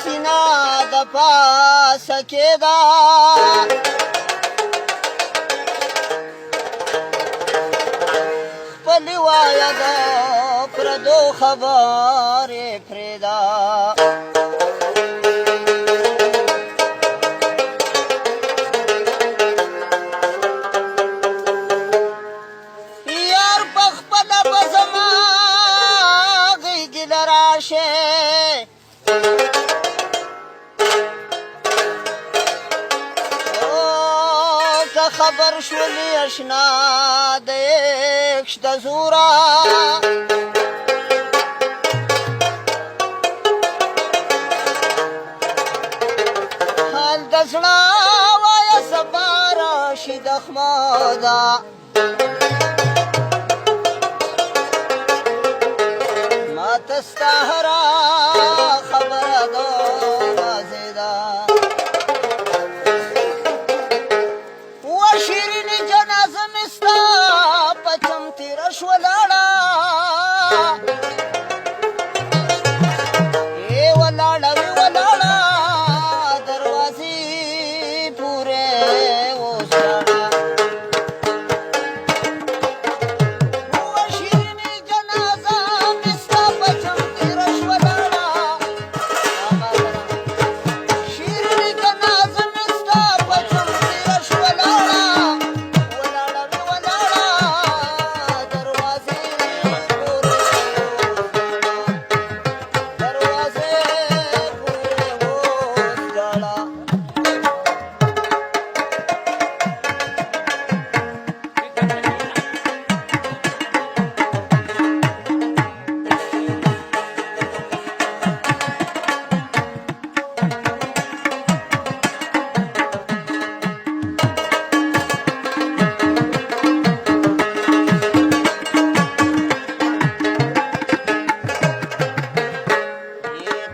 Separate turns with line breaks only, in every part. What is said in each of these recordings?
سینا د پاسه کېده خپلې وایه د پردو خبرې پرېږده یار په خپله به زما غېږې له راشې که خبر شولې اشنا د عشق د زوره حال د زړه وایه سبا راشي د احمده ماته ستا هره خبره د واضح ده و شیرینې جنازه مې ستا په چم تېره شوه لاړه ولاړه وې ولاړه دروازې پورې اوس لاړه و شیرینې جنازه مې ستا په چم تېره شوه لاړه شیرینې جنازه مې ستا په چم تېره شوه لاړه ولاړه وې ولاړه دروازې پورې دروازې پورې اوس لاړه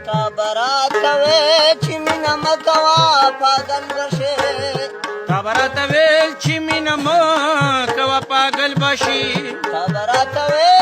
تا براته وې چې مینه مه کوه پاگل به شې
تا براته ویل چې مینه مه کوه پاگل به شي
تا براته وې